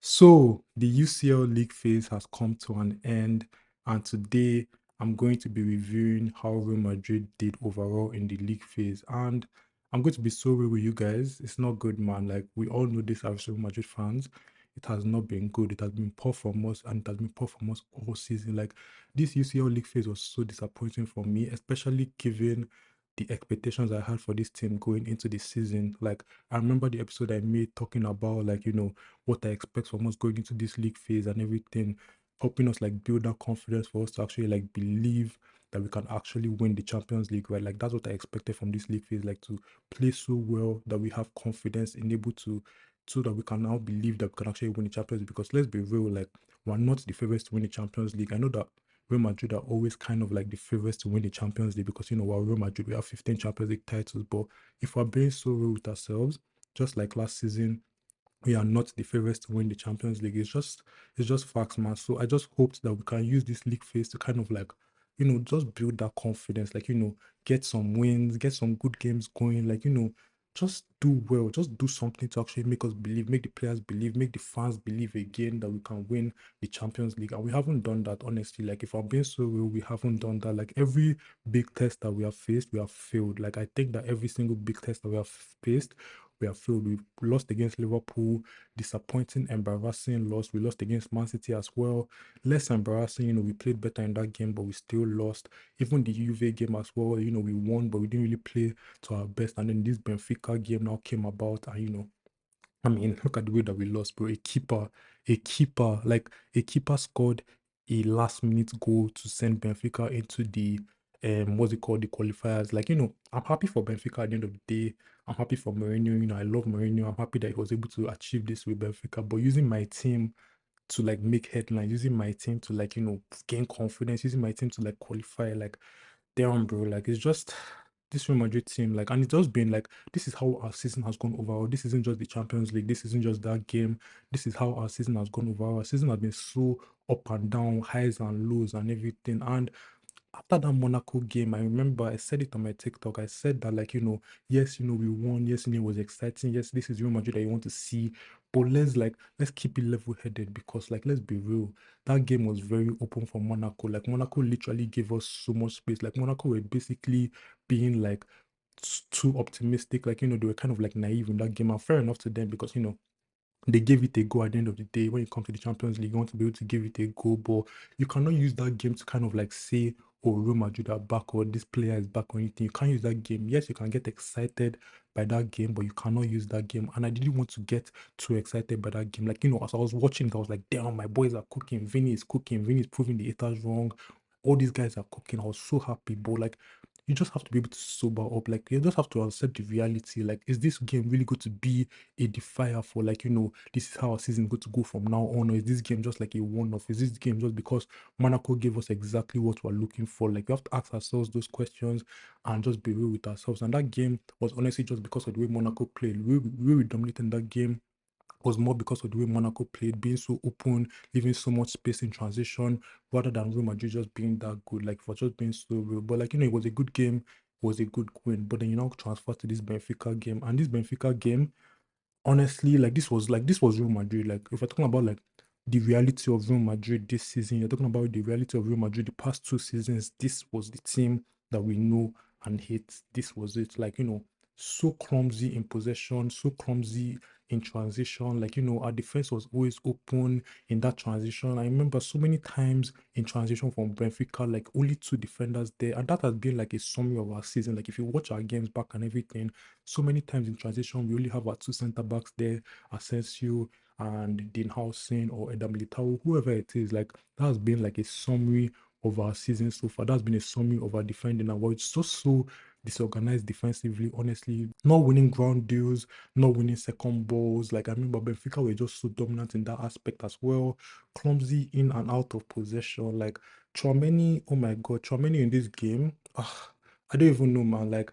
So the UCL league phase has come to an end, and today I'm going to be reviewing how Real Madrid did overall in the league phase. And I'm going to be so real with you guys. It's not good, man. Like we all know this as Real Madrid fans. It has not been good. It has been poor from us, and it has been poor from us all season. Like this UCL league phase was so disappointing for me, especially given the expectations I had for this team going into the season. Like I remember the episode I made talking about what I expect from us going into this league phase and everything, helping us like build that confidence for us to actually like believe that we can actually win the Champions League, right? Like that's what I expected from this league phase, like to play so well that we have confidence in able to so that we can now believe that we can actually win the Champions League. Because let's be real, like we're not the favorites to win the Champions League. I know that Real Madrid are always kind of like the favorites to win the Champions League because while Real Madrid we have 15 Champions League titles, but if we're being so real with ourselves, just like last season, we are not the favorites to win the Champions League. It's just facts, man. So I just hoped that we can use this league phase to kind of like, just build that confidence, like, get some wins, get some good games going, like, just do well, just do something to actually make us believe, make the players believe, make the fans believe again that we can win the Champions League. And we haven't done that, honestly. Like, if I'm being so real, we haven't done that. Like, every big test that we have faced, we have failed. Like, I think that every single big test that we have faced, we have failed. We've lost against Liverpool, disappointing, embarrassing loss. We lost against Man City as well. Less embarrassing, we played better in that game, but we still lost. Even the UV game as well, we won, but we didn't really play to our best. And then this Benfica game now came about, and I mean, look at the way that we lost, bro. A keeper scored a last minute goal to send Benfica into the what's it called, the qualifiers. Like, I'm happy for Benfica at the end of the day. I'm happy for Mourinho. I love Mourinho. I'm happy that he was able to achieve this with Benfica. But using my team to like make headlines, using my team to like, gain confidence, using my team to like qualify, like damn, bro, like it's just this Real Madrid team, like, and it's just been like this is how our season has gone overall. This isn't just the Champions League, this isn't just that game. This is how our season has gone overall. Our season has been so up and down, highs and lows and everything. And after that Monaco game, I remember I said it on my TikTok. I said that, like, yes, we won. Yes, it was exciting. Yes, this is Real Madrid that you want to see. But let's keep it level-headed because, like, let's be real. That game was very open for Monaco. Like, Monaco literally gave us so much space. Like, Monaco were basically being like too optimistic. Like, they were kind of like naive in that game. And fair enough to them because, they gave it a go at the end of the day. When it comes to the Champions League, you want to be able to give it a go, but you cannot use that game to kind of like say, oh, Real Madrid are back or this player is back or anything. You can't use that game. Yes, you can get excited by that game, but you cannot use that game. And I didn't want to get too excited by that game. Like, as I was watching it, I was like, damn, my boys are cooking. Vinny is cooking. Vinny is proving the haters wrong. All these guys are cooking. I was so happy, but like, you just have to be able to sober up. Like, you just have to accept the reality. Like, is this game really going to be a defier for, like, this is how our season is going to go from now on? Or is this game just like a one-off? Is this game just because Monaco gave us exactly what we're looking for? Like, we have to ask ourselves those questions and just be real with ourselves. And that game was honestly just because of the way Monaco played. We dominated that game was more because of the way Monaco played, being so open, leaving so much space in transition, rather than Real Madrid just being that good, like for just being so real. But like, it was a good game, it was a good win. But then you now transfer to this Benfica game. And this Benfica game, honestly, like this was Real Madrid. Like, if we're talking about like the reality of Real Madrid this season, you're talking about the reality of Real Madrid the past 2 seasons. This was the team that we know and hate. This was it. Like, so clumsy in possession, so clumsy in transition. Like, our defense was always open in that transition. I remember so many times in transition from Benfica, like only two defenders there. And that has been like a summary of our season. Like, if you watch our games back and everything, so many times in transition, we only have our two centre backs there, Asensio and Dean Howson or Edam Militao, whoever it is. Like, that has been like a summary of our season so far. That's been a summary of our defending. And it's just so disorganized defensively, honestly. Not winning ground deals, not winning second balls. Like, I remember Benfica were just so dominant in that aspect as well. Clumsy in and out of possession. Like, Tchouaméni, oh my God, Tchouaméni in this game. I don't even know, man. Like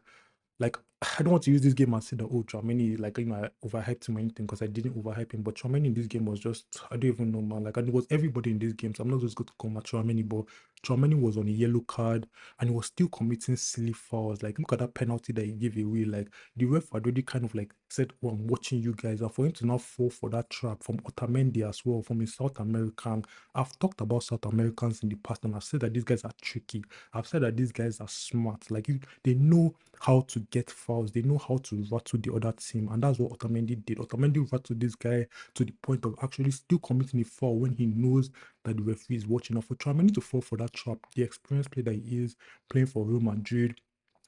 I don't want to use this game and say that, oh, Tchouaméni, like, I overhyped him or anything, because I didn't overhype him. But Tchouaméni in this game was just, I don't even know, man. Like, and it was everybody in this game. So I'm not just going to come at Tchouaméni, but Tchouaméni was on a yellow card and he was still committing silly fouls. Like, look at that penalty that he gave away. Like, the ref had already kind of like said, "Oh, I'm watching you guys," and for him to now fall for that trap from Otamendi as well, from a South American. I've talked about South Americans in the past, and I've said that these guys are tricky. I've said that these guys are smart. Like they know how to get fouls. They know how to rattle the other team, and that's what Otamendi did. Otamendi rattled this guy to the point of actually still committing a foul when he knows that the referee is watching. And for Tchouaméni to fall for that trap, the experienced player that he is, playing for Real Madrid,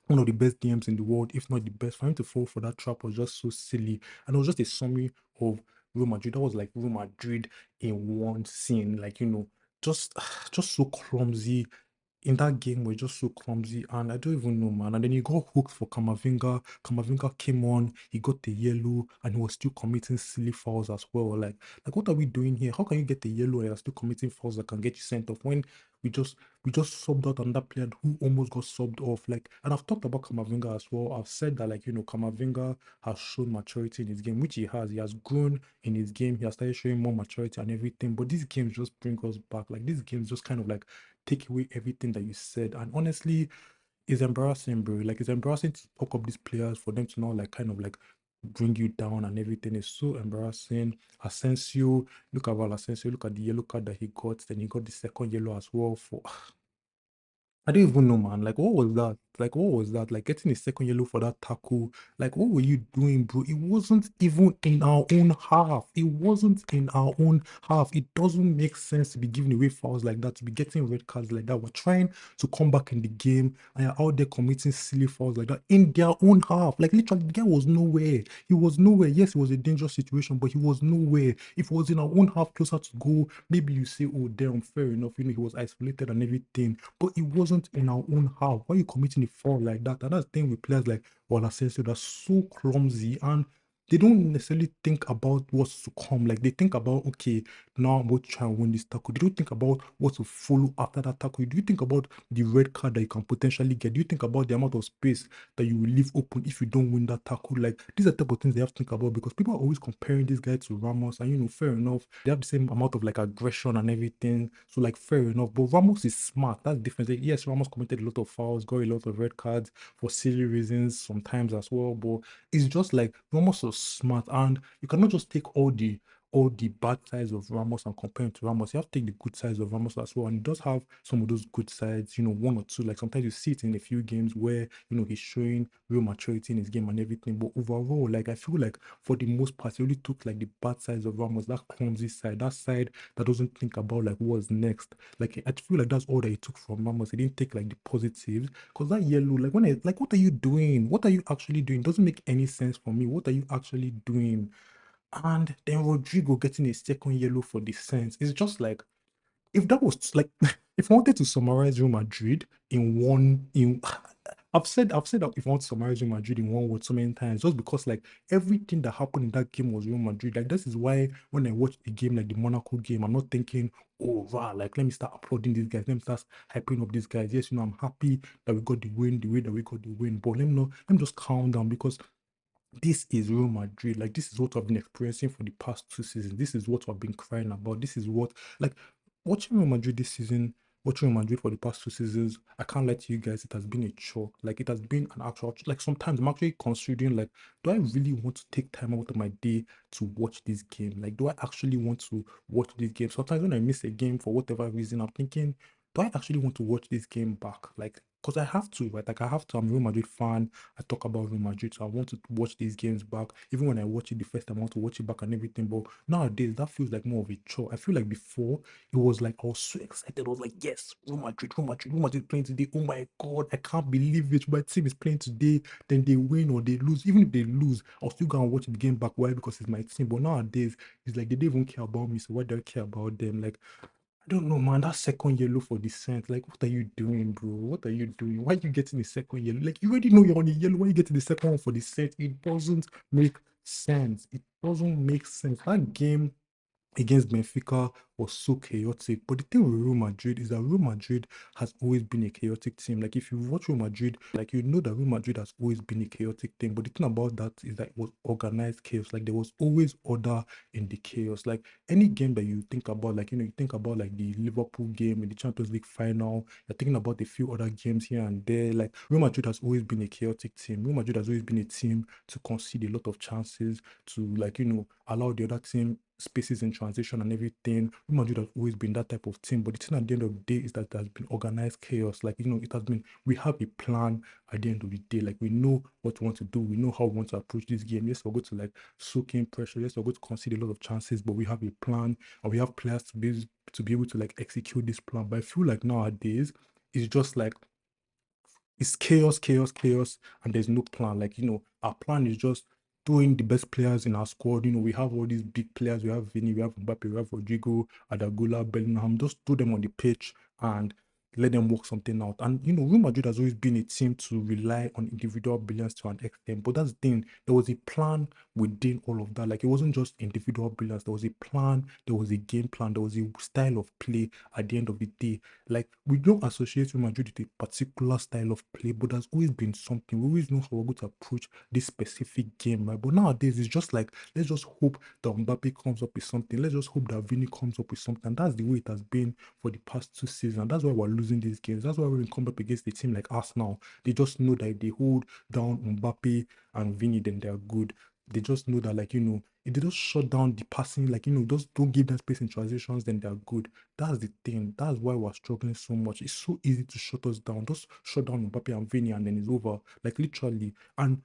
one of the best DMs in the world, if not the best, for him to fall for that trap was just so silly. And it was just a summary of Real Madrid. That was like Real Madrid in one scene. Like, just just so clumsy. In that game, we're just so clumsy, and I don't even know, man. And then he got hooked for Kamavinga. Kamavinga came on, he got the yellow, and he was still committing silly fouls as well. Like what are we doing here? How can you get the yellow and you're still committing fouls that can get you sent off when we just we just subbed out another player who almost got subbed off? Like, and I've talked about Kamavinga as well. I've said that, like, Kamavinga has shown maturity in his game, which he has. He has grown in his game. He has started showing more maturity and everything. But these games just bring us back. Like, these games just kind of like take away everything that you said. And honestly, it's embarrassing, bro. Like, it's embarrassing to talk up these players for them to now, like, kind of like bring you down, and everything is so embarrassing. Asensio, look at Val Asensio, look at the yellow card that he got. Then he got the second yellow as well for I don't even know, man. Like, what was that? Like, what was that? Like, getting a second yellow for that tackle. Like, what were you doing, bro? It wasn't even in our own half. It wasn't in our own half. It doesn't make sense to be giving away fouls like that, to be getting red cards like that. We're trying to come back in the game, and you're out there committing silly fouls like that in their own half. Like, literally, the guy was nowhere. He was nowhere. Yes, it was a dangerous situation, but he was nowhere. If it was in our own half, closer to goal, maybe you say, oh, damn, fair enough. He was isolated and everything, but it wasn't in our own half. Why are you committing a foul like that? And that's the thing with players like Asensio, that's so clumsy, and they don't necessarily think about what's to come. Like, they think about, okay, now I'm going to try and win this tackle. They don't think about what to follow after that tackle. Do you think about the red card that you can potentially get? Do you think about the amount of space that you will leave open if you don't win that tackle? Like, these are the type of things they have to think about, because people are always comparing this guy to Ramos, and fair enough, they have the same amount of like aggression and everything. So, like, fair enough. But Ramos is smart. That's different. Like, yes, Ramos committed a lot of fouls, got a lot of red cards for silly reasons sometimes as well. But it's just like Ramos was smart, and you cannot just take all the bad sides of Ramos and compare him to Ramos. You have to take the good sides of Ramos as well. And he does have some of those good sides, one or two. Like, sometimes you see it in a few games where, he's showing real maturity in his game and everything. But overall, like, I feel like for the most part, he only took like the bad sides of Ramos, that clumsy side, that side that doesn't think about like what's next. Like, I feel like that's all that he took from Ramos. He didn't take like the positives. Because that yellow, like, what are you doing? What are you actually doing? It doesn't make any sense for me. What are you actually doing? And then Rodrigo getting a second yellow for the Saints. It's just like, if that was like, if I wanted to summarize Real Madrid in one, I've said that if I want to summarize Real Madrid in one word so many times, just because like everything that happened in that game was Real Madrid. Like, this is why when I watch a game like the Monaco game, I'm not thinking, oh wow, like, let me start applauding these guys, let me start hyping up these guys. Yes, I'm happy that we got the win, the way that we got the win, but let me just calm down, because this is Real Madrid. Like, this is what I've been experiencing for the past 2 seasons. This is what I've been crying about. This is what, like, watching Real Madrid this season, watching Real Madrid for the past 2 seasons, I can't lie to you guys, it has been a chore. Like, it has been an actual, like, sometimes I'm actually considering, like, do I really want to take time out of my day to watch this game? Like, do I actually want to watch this game? Sometimes when I miss a game for whatever reason, I'm thinking, do I actually want to watch this game back? Like, because I have to, right? Like, I have to. I'm a Real Madrid fan. I talk about Real Madrid, so I want to watch these games back. Even when I watch it the first time, I want to watch it back and everything. But nowadays, that feels like more of a chore. I feel like before, it was like I was so excited. I was like, yes, Real Madrid, Real Madrid, Real Madrid playing today. Oh my God, I can't believe it. My team is playing today. Then they win or they lose. Even if they lose, I'll still go and watch the game back. Why? Because it's my team. But nowadays, it's like they don't even care about me. So why do I care about them? Like, I don't know, man. That second yellow for the Saints, like, what are you doing, bro? What are you doing? Why are you getting the second yellow? Like, you already know you're on the yellow. Why are you getting the second one for the Saints? It doesn't make sense. It doesn't make sense. That game against Benfica was so chaotic. But the thing with Real Madrid is that Real Madrid has always been a chaotic team. Like if you watch Real Madrid, like you know that Real Madrid has always been a chaotic thing. But the thing about that is that it was organized chaos. Like there was always order in the chaos. Like any game that you think about, like you think about like the Liverpool game in the Champions League final, you're thinking about a few other games here and there. Like Real Madrid has always been a chaotic team. Real Madrid has always been a team to concede a lot of chances, to like allow the other team spaces in transition and everything. Real Madrid has always been that type of team. But the thing at the end of the day is that there has been organized chaos. Like, it has been, we have a plan at the end of the day. Like, we know what we want to do. We know how we want to approach this game. Yes, we're going to like soak in pressure. Yes, we're going to concede a lot of chances, but we have a plan and we have players to be able to like execute this plan. But I feel like nowadays, it's just like it's chaos, chaos, chaos, and there's no plan. Like, our plan is just throwing the best players in our squad. We have all these big players. We have Vinny, we have Mbappe, we have Rodrigo, Adagula, Bellingham. Just throw them on the pitch and let them work something out. And, Real Madrid has always been a team to rely on individual brilliance to an extent. But that's the thing. There was a plan within all of that. Like, it wasn't just individual brilliance. There was a plan. There was a game plan. There was a style of play at the end of the day. Like, we don't associate Real Madrid with a particular style of play, but there's always been something. We always know how we're going to approach this specific game, right? But nowadays, it's just like, let's just hope that Mbappe comes up with something. Let's just hope that Vini comes up with something. And that's the way it has been for the past 2 seasons. That's why we're losing these games. That's why when we come up against a team like Arsenal, they just know that if they hold down Mbappe and Vini, then they're good. They just know that, like, if they just shut down the passing, like, just don't give them space in transitions, then they're good. That's the thing. That's why we're struggling so much. It's so easy to shut us down. Just shut down Mbappe and Vini and then it's over. Like literally. And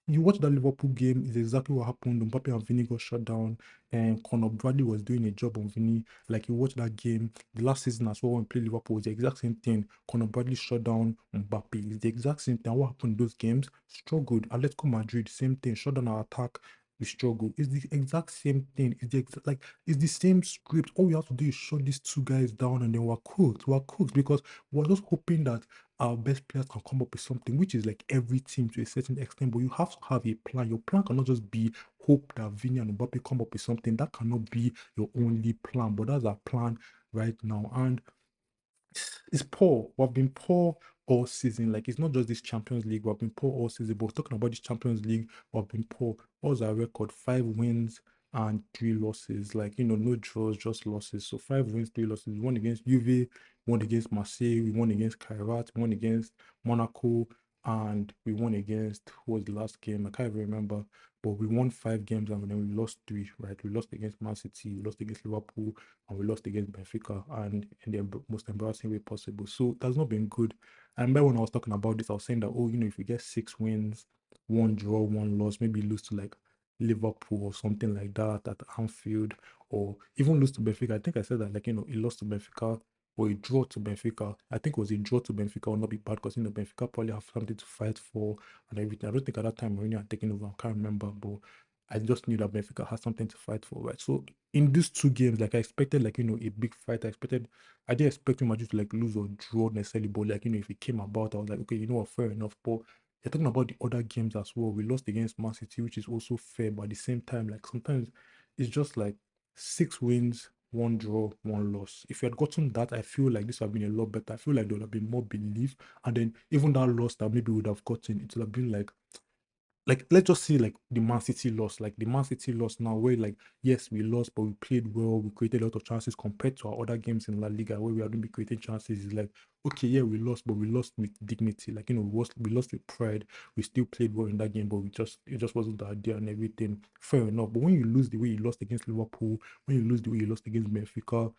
you watch that Liverpool game, is exactly what happened. Mbappe and Vini got shut down, and Conor Bradley was doing a job on Vini. Like you watch that game, the last season as well when we played Liverpool, was the exact same thing. Conor Bradley shut down Mbappe. It's the exact same thing. And what happened in those games? Struggled. Atletico Madrid, same thing. Shut down our attack. We struggle. It's the exact same thing. It's the same script. All we have to do is shut these two guys down, and then we're cooked. We're cooked because we're just hoping that our best players can come up with something, which is like every team to a certain extent, but you have to have a plan. Your plan cannot just be hope that Vinny and Mbappe come up with something. That cannot be your only plan, but that's our plan right now. And it's poor. We've been poor all season. Like it's not just this Champions League. We've been poor all season. But talking about this Champions League, we've been poor. What was our record? 5 wins and 3 losses. Like no draws, just losses. So 5 wins, 3 losses. We won against Juve, won against Marseille, we won against Kairat, we won against Monaco, and we won against who was the last game? I can't even remember. But we won 5 games and then we lost 3, right? We lost against Man City, we lost against Liverpool, and we lost against Benfica, and in the most embarrassing way possible. So that's not been good. I remember when I was talking about this, I was saying that, if you get 6 wins, 1 draw, 1 loss, maybe lose to like Liverpool or something like that at Anfield, or even lose to Benfica. I think I said that, like, it lost to Benfica or a draw to Benfica. I think it was a draw to Benfica will not be bad because, Benfica probably have something to fight for and everything. I don't think at that time Mourinho had taken over. I can't remember, but I just knew that Benfica had something to fight for, right? So in these 2 games, like I expected, like a big fight. I didn't expect Real Madrid to like lose or draw necessarily, but like if it came about, I was like, okay, what, fair enough. But you're talking about the other games as well. We lost against Man City, which is also fair, but at the same time, like sometimes it's just like 6 wins, 1 draw, 1 loss. If you had gotten that, I feel like this would have been a lot better. I feel like there would have been more belief, and then even that loss that maybe we would have gotten, it would have been like let's just see like the Man City loss, like the Man City loss now, where like yes we lost, but we played well, we created a lot of chances compared to our other games in La Liga where we are going to be creating chances. Is like okay, yeah, we lost, but we lost with dignity. Like we lost with pride. We still played well in that game, but it just wasn't the idea and everything. Fair enough. But when you lose the way you lost against Liverpool, when you lose the way you lost against Benfica,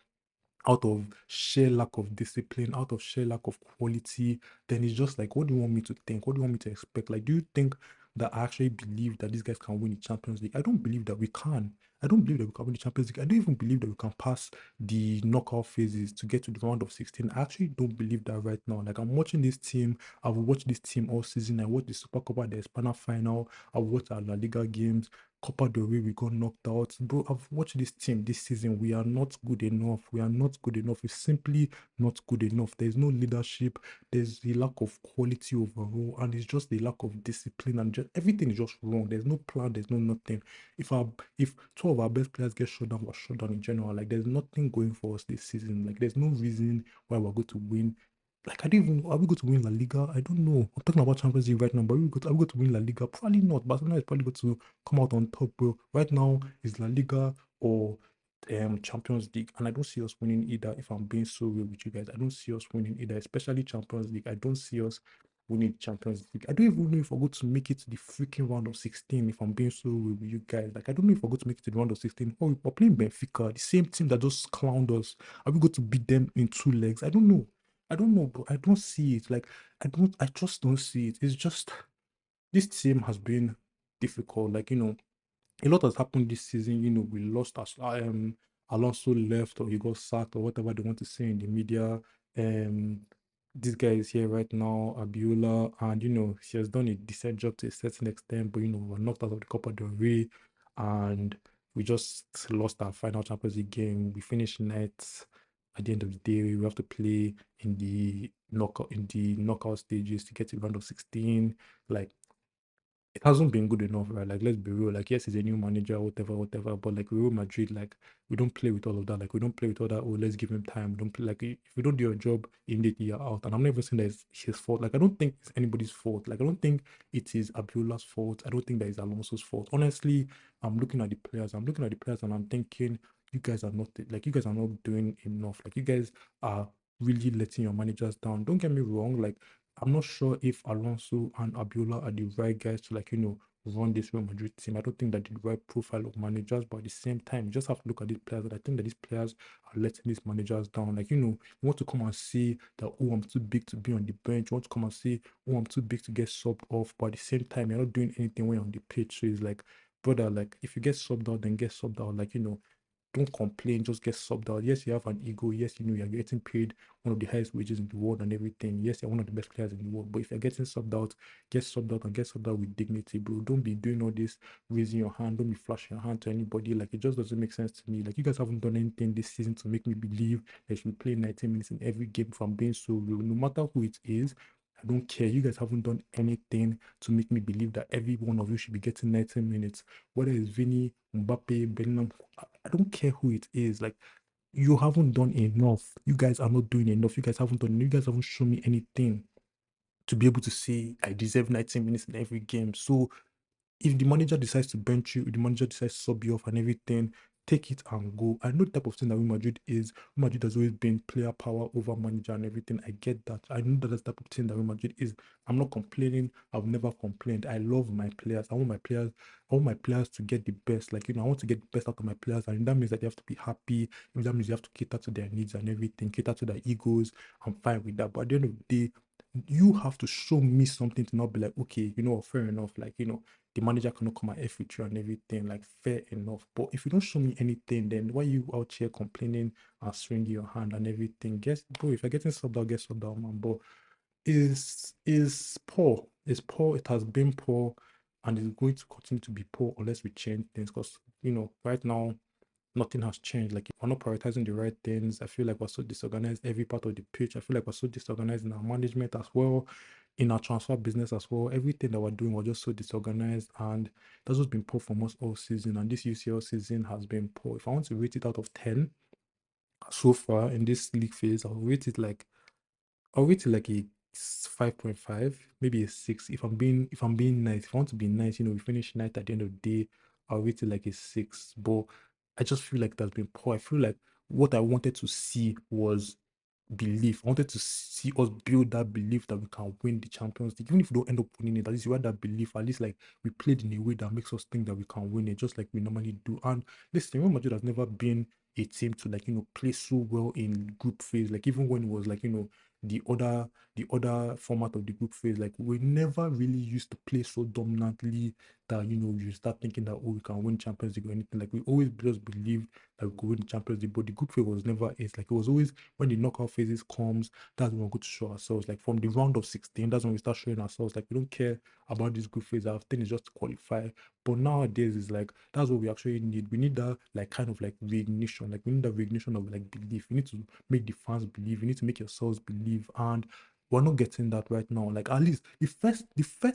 out of sheer lack of discipline, out of sheer lack of quality, then it's just like, what do you want me to think? What do you want me to expect? Like, do you think that I actually believe that these guys can win the Champions League? I don't believe that we can. I don't believe that we can win the Champions League. I don't even believe that we can pass the knockout phases to get to the round of 16. I actually don't believe that right now. Like, I'm watching this team. I've watched this team all season. I watched the Super Copa de España final. I've watched our La Liga games. Copa del Rey, we got knocked out. Bro, I've watched this team this season. We are not good enough. We are not good enough. We're simply not good enough. There's no leadership. There's a lack of quality overall, and it's just a lack of discipline, and just everything is just wrong. There's no plan. There's no nothing. If two of our best players get shut down, we're shut down in general. Like there's nothing going for us this season. Like there's no reason why we're going to win. Like I don't even know. Are we going to win La Liga? I don't know. I'm talking about Champions League right now, but are we going to win La Liga? Probably not. Barcelona is probably going to come out on top, bro. Right now is La Liga or Champions League, and I don't see us winning either. If I'm being so real with you guys, I don't see us winning either, especially Champions League. I don't see us winning Champions League. I don't even know if we're going to make it to the freaking round of 16. If I'm being so real with you guys, like I don't know if we're going to make it to the round of 16. Oh, we're playing Benfica, the same team that just clowned us. Are we going to beat them in 2 legs? I don't know. I don't know, bro. I don't see it. Like I just don't see it. It's just this team has been difficult. Like, a lot has happened this season. We lost as Alonso left or he got sacked or whatever they want to say in the media. Um, this guy is here right now, Abiola, and he has done a decent job to a certain extent, but we're knocked out of the Copa del Rey, and we just lost our final Champions League game. We finished ninth. At the end of the day, we have to play in the knockout stages to get to the round of 16. Like it hasn't been good enough, right? Like, let's be real. Like, yes, he's a new manager, whatever, whatever. But like Real Madrid, like we don't play with all of that. Like, we don't play with all that. Oh, let's give him time. We don't play like if we don't do your job immediately, you're out. And I'm never saying that it's his fault. Like, I don't think it's anybody's fault. Like, I don't think it is Abiola's fault. I don't think that is Alonso's fault. Honestly, I'm looking at the players. I'm looking at the players, and I'm thinking, you guys are not like you guys are not doing enough. Like, you guys are really letting your managers down. Don't get me wrong. Like I'm not sure if Alonso and Abiola are the right guys to run this Real Madrid team. I don't think that the right profile of managers, but at the same time, you just have to look at these players. And I think that these players are letting these managers down. Like, you want to come and say that, oh, I'm too big to be on the bench. You want to come and say, oh, I'm too big to get subbed off. But at the same time, you're not doing anything when you're on the pitch. So it's like, brother, like if you get subbed out, then get subbed out. Like, don't complain, just get subbed out. Yes, you have an ego. Yes, you're getting paid one of the highest wages in the world and everything. Yes, you're one of the best players in the world. But if you're getting subbed out, get subbed out and get subbed out with dignity, bro. Don't be doing all this, raising your hand. Don't be flashing your hand to anybody. Like, it just doesn't make sense to me. Like, you guys haven't done anything this season to make me believe that you should play 90 minutes in every game from being so real. No matter who it is, I don't care. You guys haven't done anything to make me believe that every one of you should be getting 90 minutes. Whether it's Vinny, Mbappe, Bellingham, I don't care who it is. Like, you haven't done enough. You guys are not doing enough. You guys haven't done. You guys haven't shown me anything to be able to say I deserve 90 minutes in every game. So if the manager decides to bench you, if the manager decides to sub you off and everything, take it and go. I know the type of thing that Real Madrid is. Real Madrid has always been player power over manager and everything. I get that. I know that that's the type of thing that Real Madrid is. I'm not complaining. I've never complained. I love my players. I want my players to get the best. Like, I want to get the best out of my players. And that means that they have to be happy. That means you have to cater to their needs and everything, cater to their egos. I'm fine with that. But at the end of the day, you have to show me something to not be like, okay, fair enough. Like, the manager cannot come and F with you and everything, like fair enough. But if you don't show me anything, then why you out here complaining and swinging your hand and everything? Guess, bro, if you're getting subbed out, get subbed out, man. But is poor. It's poor. It has been poor, and it's going to continue to be poor unless we change things. Because right now, nothing has changed. Like, if we're not prioritizing the right things, I feel like we're so disorganized every part of the pitch. I feel like we're so disorganized in our management as well, in our transfer business as well. Everything that we're doing, we're just so disorganized, and that's what's been poor from us all season. And this UCL season has been poor. If I want to rate it out of 10 so far in this league phase, I'll rate it like a 5.5, maybe a 6. If I'm being nice, if I want to be nice, we finish ninth at the end of the day, I'll rate it like a 6. But I just feel like that's been poor. I feel like what I wanted to see was belief. I wanted to see us build that belief that we can win the Champions League. Even if we don't end up winning it, at least we had that belief. At least like we played in a way that makes us think that we can win it, just like we normally do. And listen, Real Madrid has never been a team to play so well in group phase. Like, even when it was like the other the other format of the group phase, like we never really used to play so dominantly that you start thinking that, oh, we can win Champions League or anything. Like we always just believed that we could win the Champions League, but the group phase was never it. Like it was always when the knockout phases comes, that's when we're going to show ourselves. Like from the round of 16, that's when we start showing ourselves. Like we don't care about this group phase. Our thing is just to qualify. But nowadays it's like that's what we actually need. We need that like kind of like reignition. Like we need that reignition of like belief. We need to make the fans believe. You need to make yourselves believe. And we're not getting that right now. Like at least the first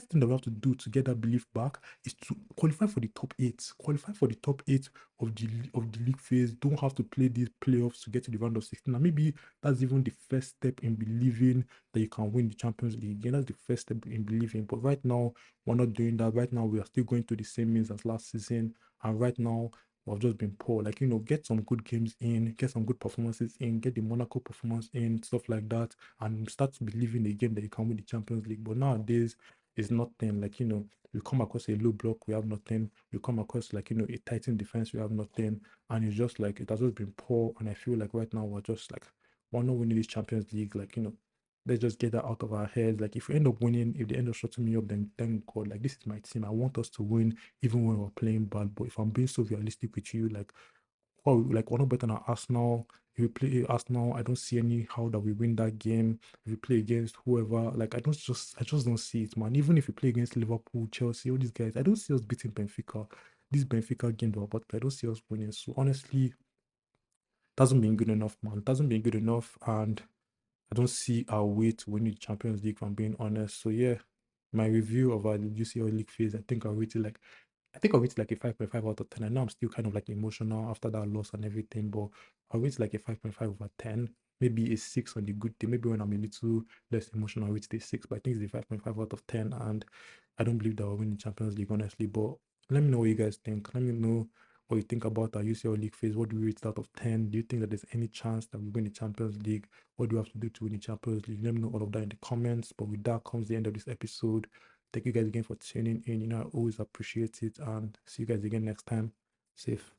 thing that we have to do to get that belief back is to qualify for the top eight. Qualify for the top eight of the league phase. Don't have to play these playoffs to get to the round of 16. And maybe that's even the first step in believing that you can win the Champions League. That's the first step in believing. But right now, we're not doing that. Right now, we are still going through the same means as last season. And right now, we've just been poor. Like, get some good games in, get some good performances in, get the Monaco performance in, stuff like that, and start believing again that you can win the Champions League. But nowadays, it's nothing. Like, we come across a low block, we have nothing. We come across, like, a tightened defense, we have nothing. And it's just like, it has just been poor. And I feel like right now, we're just like, we're not winning this Champions League. Like, let's just get that out of our heads. Like, if we end up winning, if they end up shutting me up, then thank God. Like, this is my team. I want us to win, even when we're playing bad. But if I'm being so realistic with you, like, well, like we're not better than Arsenal. If we play Arsenal, I don't see any how that we win that game. If we play against whoever, like I just don't see it, man. Even if we play against Liverpool, Chelsea, all these guys, I don't see us beating Benfica. This Benfica game that we're about to play, I don't see us winning. So honestly, doesn't been good enough, man. Doesn't been good enough, and I don't see our way to win the Champions League, if I'm being honest. So yeah, my review of our UCL league phase, I think I rated like a 5.5 out of 10. I know I'm still kind of like emotional after that loss and everything, but I rate like a 5.5 over 10. Maybe a 6 on the good day. Maybe when I'm a little less emotional, I rate it a 6, but I think it's a 5.5 out of 10. And I don't believe that we'll win the Champions League, honestly. But let me know what you guys think. Let me know what you think about our UCL league phase. What do we rate out of 10? Do you think that there's any chance that we win the Champions League? What do we have to do to win the Champions League? Let me know all of that in the comments. But with that comes the end of this episode. Thank you guys again for tuning in. I always appreciate it. And see you guys again next time. Safe.